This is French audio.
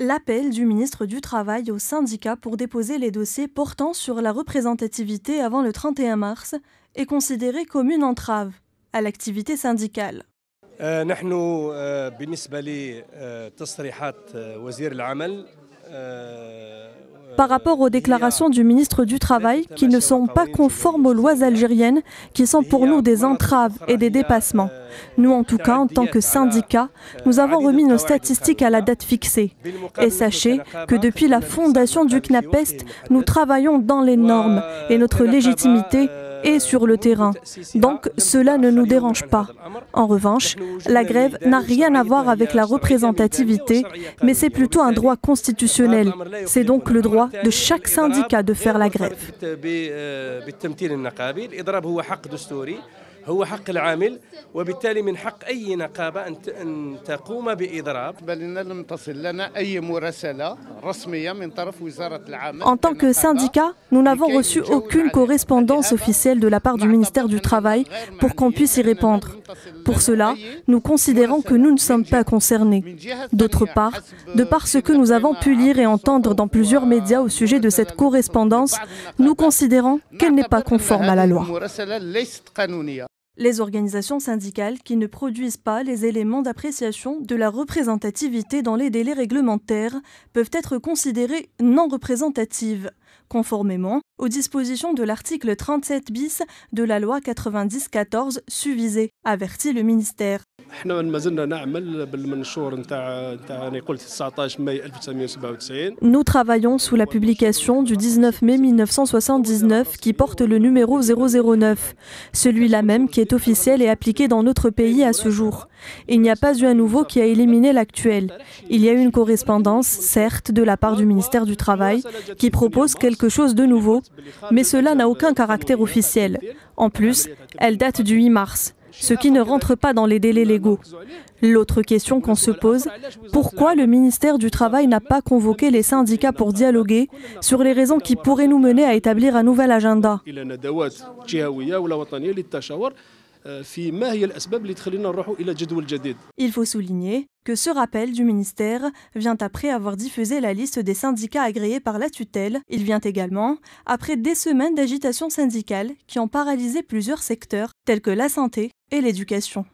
L'appel du ministre du Travail aux syndicats pour déposer les dossiers portant sur la représentativité avant le 31 mars est considéré comme une entrave à l'activité syndicale. نحن بالنسبة لتصريحات وزير العمل Par rapport aux déclarations du ministre du Travail qui ne sont pas conformes aux lois algériennes, qui sont pour nous des entraves et des dépassements. Nous, en tout cas, en tant que syndicats, nous avons remis nos statistiques à la date fixée. Et sachez que depuis la fondation du CNAPEST, nous travaillons dans les normes et notre légitimité est sur le terrain. Donc, cela ne nous dérange pas. En revanche, la grève n'a rien à voir avec la représentativité, mais c'est plutôt un droit constitutionnel. C'est donc le droit de chaque syndicat de faire la grève. هو حق العامل وبالتالي من حق أي نقابة أن تقوم بإضراب. لم تصل لنا أي مراسلة رسمية من طرف وزارة العمل. En tant que syndicat, nous n'avons reçu aucune correspondance officielle de la part du ministère du Travail pour qu'on puisse y répondre. Pour cela, nous considérons que nous ne sommes pas concernés. D'autre part, de par ce que nous avons pu lire et entendre dans plusieurs médias au sujet de cette correspondance, nous considérons qu'elle n'est pas conforme à la loi. Les organisations syndicales qui ne produisent pas les éléments d'appréciation de la représentativité dans les délais réglementaires peuvent être considérées non représentatives, conformément aux dispositions de l'article 37 bis de la loi 90-14 susvisée, avertit le ministère. Nous travaillons sous la publication du 19 mai 1979 qui porte le numéro 009, celui-là même qui est officiel et appliqué dans notre pays à ce jour. Il n'y a pas eu un nouveau qui a éliminé l'actuel. Il y a eu une correspondance, certes, de la part du ministère du Travail, qui propose quelque chose de nouveau, mais cela n'a aucun caractère officiel. En plus, elle date du 8 mars. Ce qui ne rentre pas dans les délais légaux. L'autre question qu'on se pose, pourquoi le ministère du Travail n'a pas convoqué les syndicats pour dialoguer sur les raisons qui pourraient nous mener à établir un nouvel agenda? Il faut souligner que ce rappel du ministère vient après avoir diffusé la liste des syndicats agréés par la tutelle. Il vient également après des semaines d'agitation syndicale qui ont paralysé plusieurs secteurs tels que la santé et l'éducation.